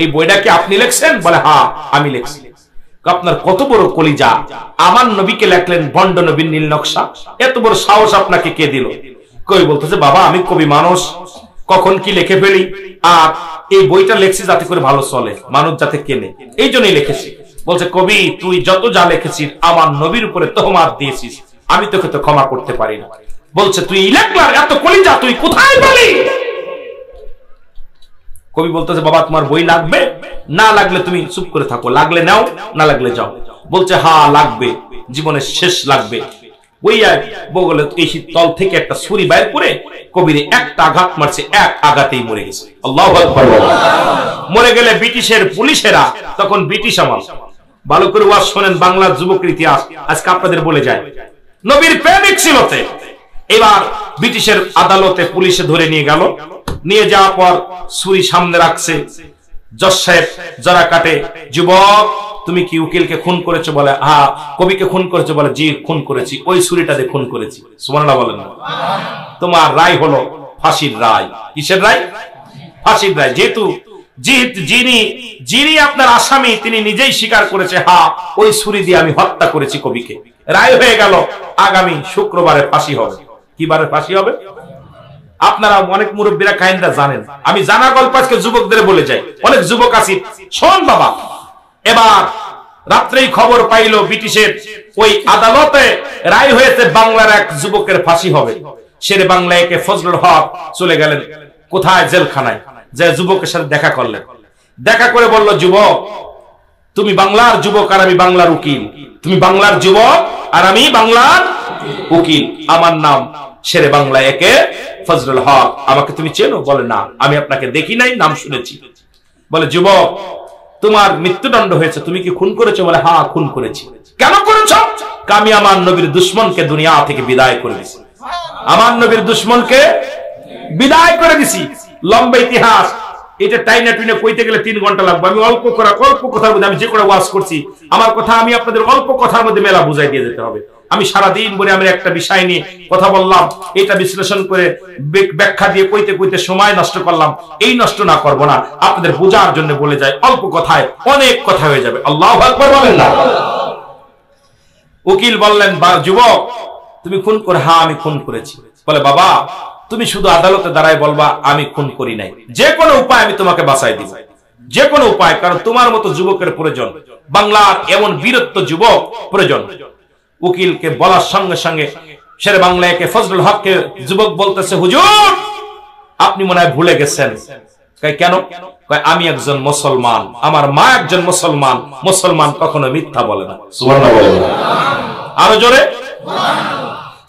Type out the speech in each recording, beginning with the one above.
এই বইটা কি আপনি লিখছেন? বলে হ্যাঁ আমি লিখছি। আপনার কত বড় কলিজা, আমার নবীকে লেখলেন ভণ্ড নবীর নীল নকশা, এত বড় সাহস আপনাকে কে দিল? কবি বলতেছে বাবা আমি কবি মানুষ, কখন কি লিখে ফেলি, আর এই বইটা লিখছি যাতে করে ভালো চলে, মানুষ যাতে কেনে, এই জন্যই লিখেছি। বলছে কবি তুই যত যা লিখেছিস আমার নবীর উপরে তোহমাত দিয়েছিস, আমি তোকে তো ক্ষমা করতে পারি না। বলছে তুই লেখলার এত কলিজা তুই কোথায় বলি? কবি বলতেছে বাবা তোমার বই লাগবে? না লাগলে তুমি চুপ করে থাকো, লাগলে নাও না লাগলে যাও। বলছে হ্যাঁ লাগবে, জীবনের শেষ লাগবে। ওই বগলে এই তল থেকে একটা ছুরি বাইর করে কবির একটা আঘাত মারছে, এক আঘাতেই মরে গেছে। আল্লাহু আকবার। মরে গেলে ব্রিটিশের পুলিশেরা, তখন ব্রিটিশ আমল, ভালো করে ওয়াজ শোনেন, বাংলার যুবকের ইতিহাস আজকে আপনাদের বলে যায়। নবীর প্রেমিক ছিল। এবার ব্রিটিশের আদালতে পুলিশে ধরে নিয়ে গেল, নিয়ে যাওয়ার পর ছুরি সামনে রাখছে। জজ সাহেব যারা কাটে, যুবক তুমি কি উকিলকে খুন করেছো? বলে হ্যাঁ। কবিকে খুন করেছো? বলে জি খুন করেছি, ওই ছুরিটা দিয়ে খুন করেছি। সুবহানাল্লাহ বলেন না। তোমার রায় হলো ফাঁসির রায়। কিসের রায়? ফাঁসির রায়। যেহেতু যিনি আপনার আসামি তিনি নিজেই স্বীকার করেছে হ্যাঁ ওই ছুরি দিয়ে আমি হত্যা করেছি কবিকে, রায় হয়ে গেল। আগামী শুক্রবারে ফাঁসি হবে। কি বারে ফাঁসি হবে? আপনারা অনেক মুরব্বীরা কাহিনীটা জানেন, আমি জানা গল্প আজকে যুবকদের বলে যাই, অনেক যুবক আছি শোন বাবা। এবার রাত্রেই খবর পাইল ব্রিটিশের ওই আদালতে রায় হয়েছে বাংলার এক যুবকের ফাঁসি হবে। শেরে বাংলা একে ফজলুল হক চলে গেলেন কোথায়? জেলখানায়। যে যুবকের সাথে দেখা করলেন, দেখা করে বলল যুবক তুমি বাংলার যুবক আর আমি বাংলার উকিল, তুমি বাংলার যুবক আর আমি বাংলার উকিল, আমার নাম শেরে বাংলা একে ফজলুল হক, আমাকে তুমি চেনো? বলে না আমি আপনাকে দেখি নাই, নাম শুনেছি। বলে যুবক তোমার মৃত্যুদণ্ড হয়েছে, তুমি কি খুন করেছো? বলে হ্যাঁ খুন করেছি। কেন করেছো? আমি আমার নবীর দুশ্মনকে দুনিয়া থেকে বিদায় করে দিছি, আমার নবীর দুশ্মনকে বিদায় করে দিছি। লম্বা ইতিহাস, এটা টাইনা টুইনা কইতে গেলে 3 ঘন্টা লাগবে। আমি অল্প কথার মধ্যে, আমি যে করে ওয়াজ করছি আমার কথা আমি আপনাদের অল্প কথার মধ্যে মেলা বুঝাই দিয়ে যেতে হবে। আমি সারাদিন বলে আমি একটা বিষয় নিয়ে কথা বললাম, এটা বিশ্লেষণ করে ব্যাখ্যা দিয়ে কইতে সময় নষ্ট করলাম, এই নষ্ট না করব না, আপনাদের বোঝার জন্য বলে যায়, অল্প কথায় অনেক কথা হয়ে যাবে। আল্লাহু আকবার বলেন না। উকিল বললেন যুবক তুমি খুন করে? হ্যাঁ আমি খুন করেছি। বলে বাবা তুমি শুধু আদালতে দাঁড়ায় বলবা আমি খুন করি নাই, যে কোনো উপায় আমি তোমাকে বাঁচাই দিব, যে কোনো উপায়, কারণ তোমার মতো যুবকের প্রয়োজন, বাংলার এমন বীরত্ব যুবক প্রয়োজন। উকিলকে বলার সঙ্গে সঙ্গে শেরে বাংলা একে ফজলুল হককে যুবক বলতেছে হুজুর আপনি মনে হয় ভুলে গেছেন। কেন? আমি একজন মুসলমান, আমার মা একজন মুসলমান, মুসলমান কখনো মিথ্যা বলে না। সুবহানাল্লাহ বলেন না। আরো জোরে।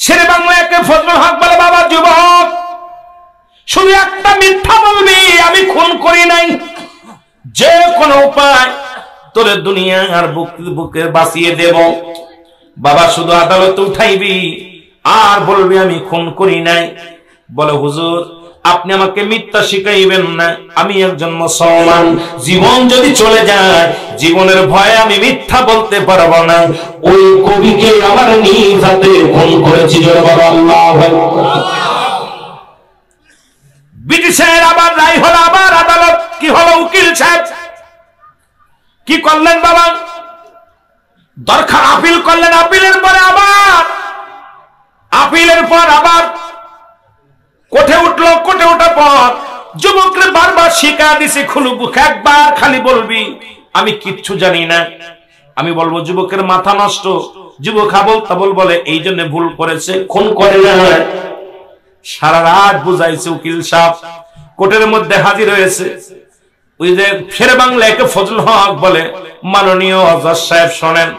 শেরে বাংলা একে ফজলুল হক বলে বাবা যুবক শুধু একটা মিথ্যা বলবি আমি খুন করি নাই, যে কোনো উপায় তোরে দুনিয়ার বুকে বাঁচিয়ে দেব। বাবা শুধু আদালতে উঠাইবি আর বলবি আমি খুন করি নাই। বলে হুজুর আপনি আমাকে মিথ্যা শিখাইবেন না, আমি একজন মুসলমান, জীবন যদি চলে যায় জীবনের ভয়ে আমি মিথ্যা বলতে পারবো না। ওই কবিকে আমার নিজ হাতে খুন করেছি। ব্রিটিশের আবার রায় হলো, আবার আদালত কি হলো? উকিল সাহেব কি করলেন বাবা? দরখার আপিল করলেন, আপিলের পরে আবার কোর্টে উঠলো, কোর্টে ওঠার পর যুবকরে বারবার শিক্ষা দিছে খুলু বুক, একবার খালি বলবি আমি কিচ্ছু জানি না। আমি বলবো যুবকের মাথা নষ্ট, যুবক আবল তাবল বলে এই জন্য ভুল করেছে, খুন করে না। সারা রাত বুঝাইছে উকিল সাহেব, কোর্টের মধ্যে হাজির হয়েছে। ওই যে শেরে বাংলা একে ফজলুল হক বলে মাননীয় জজ সাহেব শোনেন,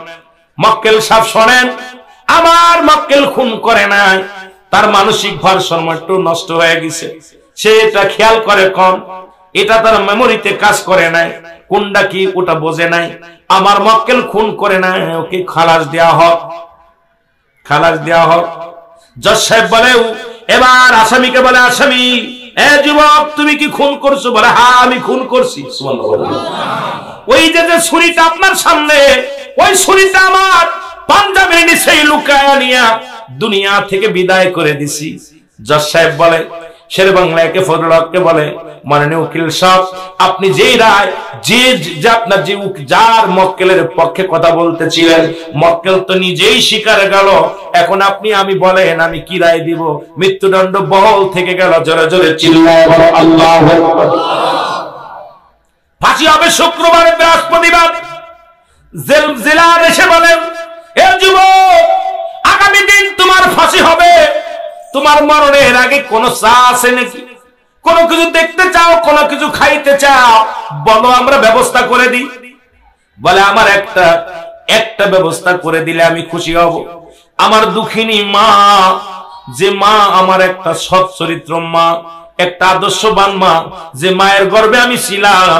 মক্কেল সাহেব শোনেন, আমার মক্কেল খুন করে নাই, তার মানসিক ভারসাম্য একটু নষ্ট হয়ে গেছে, সে এটা খেয়াল করে কম, এটা তার মেমোরিতে কাজ করে নাই, কোনটা কি ওটা বোঝে নাই। আমার মক্কেল খুন করে নাই, ওকে খালাস দেওয়া হোক, খালাস দেওয়া হোক। জজ সাহেব বলে এবার আসামিকে বলে আসামি এ যুবক তুমি কি খুন করছো? বলে হ্যাঁ আমি খুন করছি। ওই যে ছুরিটা আপনার সামনে, ওই ছুরিটা আমার পাঞ্জাবের নিচেই লুকায়া নিয়া দুনিয়া থেকে বিদায় করে দিছি। জজ সাহেব বলে শের বাংলা একে ফজলুল হককে বলে, মাননীয় উকিল সাহেব, আপনি যেই রায় যে আপনার যে যার মক্কেলের পক্ষে কথা বলতেছিলেন, মক্কেল তো নিজেই স্বীকার গেল, এখন আপনি আমি বলেন আমি কি রায় দিব? মৃত্যুদণ্ড বহাল থেকে গেল। জোরে জোরে চিল্লায় বলো আল্লাহু আকবার। ফাঁসি হবে শুক্রবার, বৃহস্পতিবার। জেলার এসে বলেন, এ যুবক, আগামী দিন তোমার ফাঁসি হবে। তোমার মরণের আগে কোন চা আছে নাকি? কোন কিছু দেখতে চাও, কোন কিছু খাইতে চাও, বলো, আমরা ব্যবস্থা করে দিই। বলে, আমার একটা ব্যবস্থা করে দিলে আমি খুশি হব। আমার দুঃখিনী মা, যে মা আমার একটা সৎ চরিত্র মা, একটা আদর্শবান মা, যে মায়ের গর্ভে আমি ছিলাম,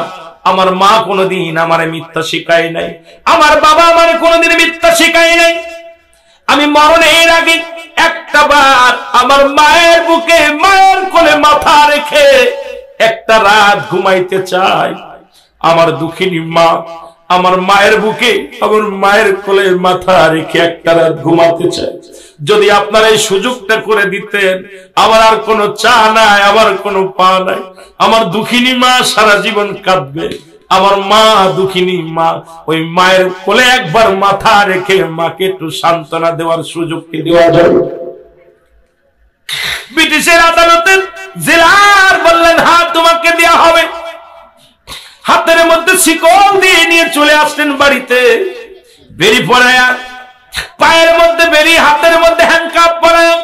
আমার মা কোনোদিন আমারে মিথ্যা শিখায় নাই, আমার বাবা আমারে কোনোদিন মিথ্যা শিখায় নাই। আমি মরণের আগে একটা বার আমার মায়ের বুকে, মায়ের কোলে মাথা রেখে একটা রাত ঘুমাইতে চাই। আমার দুঃখিনী মা আমার মায়ের বুকে, আমার মায়ের কোলে মাথা রেখে একটা রাত ঘুমাতে চাই। যদি আপনারা এই সুযোগটা করে দিতেন, আমার আর কোনো চা নাই, আমার কোনো পা নাই। আমার দুঃখিনী মা সারা জীবন কাঁদবে। আমার মা, দুঃখিনী মা, ওই মায়ের কোলে একবার মাথা রেখে মাকে একটু সান্ত্বনা দেওয়ার সুযোগ দেওয়া যাবে। ব্রিটিশের আদালতের জেলার বললেন, হ্যাঁ, তোমাকে দেওয়া হবে। হাতের মধ্যে শিকল দিয়ে নিয়ে চলে আসলেন বাড়িতে। বেরি পড়ায়া, পায়ের মধ্যে বেরি, হাতের মধ্যে হ্যান্ডকাপ পড়ায়া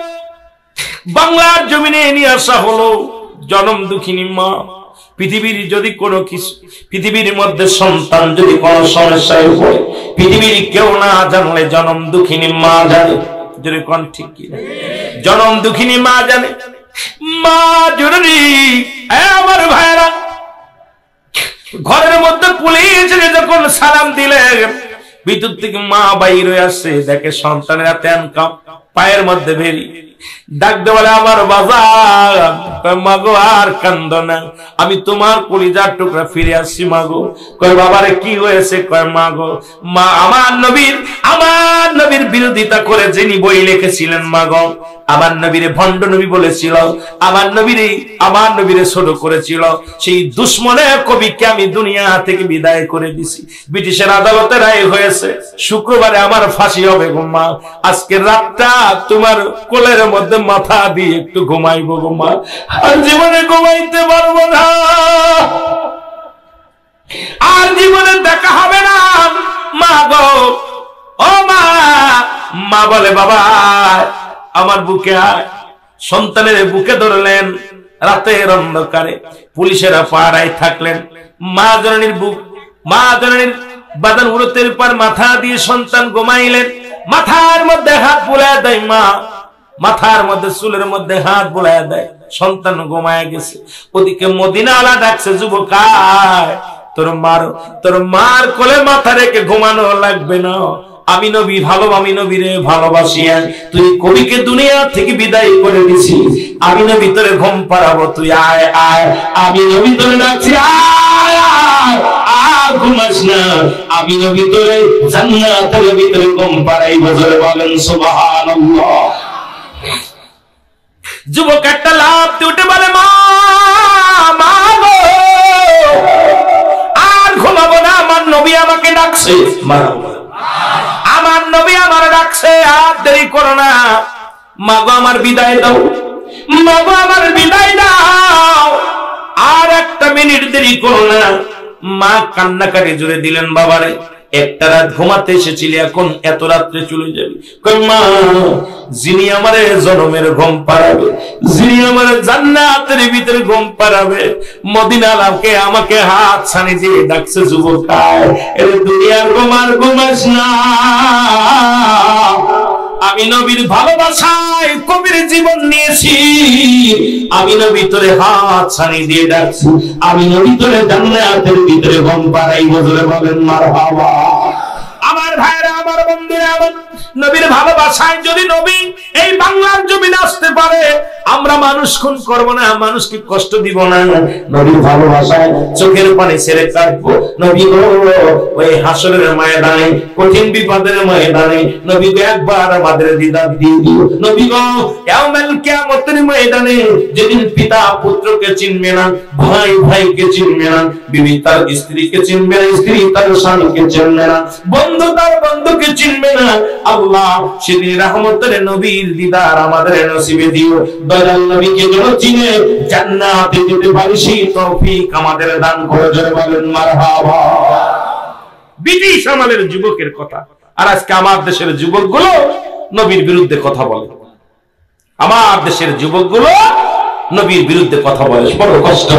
বাংলার জমিনে নিয়ে আসা হলো। জনম দুঃখিনী মা, পৃথিবীর যদি কোনো কিছু, পৃথিবীর মধ্যে সন্তান যদি কোনো সমস্যায় পড়ে, পৃথিবীর কেউ না জানলে জনম দুঃখিনী মা জানে। যদি কোন ঠিক কি জনম দুঃখিনী মা জানে। মা জরুরি। আমার ভাইরা, ঘরের মধ্যে পুলিশ যখন সালাম দিলেন, ভিতর থেকে মা বাইর হয়ে আসছে, দেখে সন্তানের হাতে হ্যান্ডকাপ, পায়ের মধ্যে বেরি। ডাকতে বলে, আমার বাজার। মাগো, আর কান্দ না, আমি তোমার কলিজার টুকরা ফিরে আসছি মাগো। কয়, বাবারে কি হয়েছে? কয়, মাগো, মা আমার নবীর বিরোধিতা করে যিনি বই লিখেছিলেন, মাগো, আমার নবীরে ভণ্ড নবী বলেছিল, আমার নবীরে ছোট করেছিল, সেই দুশ্মনের কবিকে আমি দুনিয়া থেকে বিদায় করে দিছি। ব্রিটিশের আদালতে রায় হয়েছে, শুক্রবারে আমার ফাঁসি হবে গো মা। আজকের রাতটা তোমার কোলের মধ্যে মাথা দিয়ে একটু ঘুমাইবো গো মা, আর জীবনে ঘুমাইতে পারবো না, আর জীবনে দেখা হবে না মা গো। ও মা। মা বলে, বাবা আমার বুকে আয়। সন্তানের বুকে ধরলেন। রাতের অন্ধকারে পুলিশেরা পাড়ায় থাকলেন। মা জননীর বাদান উরতের পর মাথা দিয়ে সন্তান ঘুমাইলেন। মাথার মধ্যে হাত বুলায় দেয় মা, মাথার মধ্যে চুলের মধ্যে হাত বুলায় দেয়। সন্তান ঘুমায় গেছে। ওদিকে মদিনাওয়ালা ডাকছে, যুবক আয়, তোর মার কোলে মাথা রেখে ঘুমানো লাগবে না। আমি নবীরে ভালোবাসিয়া তুই কবিকে দুনিয়া থেকে বিদায় করে দিছি। আমি নবী তোরে ঘুম পাড়াবো, তুই আয় আয়। আমি নবী তোরে ডাকছি, আয় আয়, আর ঘুমাস না। আমি নবী তোরে জান্নাতের ভিতরে ঘুম পাড়াইবো। জোরে বলেন সুবহানাল্লাহ। যুবক একটা লাফ দিয়ে উঠে বলে, মা গো, আর ঘুমাবো না, আমার নবী আমাকে ডাকছে। আমার নবী আমার ডাকছে, আর দেরি করো না। মা গো, আমার বিদায় দাও, মা গো, আমার বিদায় দাও, আর একটা মিনিট দেরি করো না। মা কান্নাকাটি জুড়ে দিলেন, বাবারে একটা রাত ঘুমাতে এসেছিলি, এখন এত রাত্রে চলে যাবি। কই, মা, যিনি আমার জনমের ঘুম পাড়াবে, যিনি আমার জান্নাতের ভিতরে ঘুম পাড়াবে, মদিনাওয়ালাকে আমাকে হাত ছানি দিয়ে ডাকছে, যুবক আয়, এর দুনিয়ার ঘুমার ঘুমাস না। আমি নবীর ভালোবাসায় কবির জীবন নিয়েছি। আমি নবী তোরে হাত ছানি দিয়ে ডাকছি। আমি নবী তোরে জান্নাতের ভিতরে ঘুম পাড়াইবো। জোরে বলেন মারহাবা। আমার ভাইরা, আমার বন্ধুরা, আমার নবীর ভালোবাসায় যদি নবী এই বাংলার জমিনে আসতে পারে, আমরা মানুষ খুন করব না, মানুষকে কষ্ট দিব না, নবীর ভালোবাসায় চোখের পানি ছেড়ে কাঁদবো। নবী গো ওই হাসরের ময়দানে, কঠিন বিপদের ময়দানে নবী গো একবার আমাদের দিদার দিয়ে দিও। নবী গো ইয়াউমুল কিয়ামতের ময়দানে যেদিন পিতা পুত্রকে চিনবে না, ভাই ভাইকে চিনবে না, বিবি তার স্ত্রীকে চিনবে না, স্ত্রী তার স্বামীকে চিনবে না, বন্ধু তার বন্ধুকে চিনবে না, আল্লাহ সেদিন রহমতের নবীর দিদার আমাদের নসিবে দিও। দয়াল নবীকে যেন চিনে জান্নাতে যেতে পারি সেই তৌফিক আমাদের দান করে জোরে বলেন মারহাবা। ব্রিটিশ আমলের যুবকের কথা, আর আজকে আমার দেশের যুবকগুলো নবীর বিরুদ্ধে কথা বলে। আমার দেশের যুবকগুলো নবীর বিরুদ্ধে কথা বলে, বড় কষ্ট।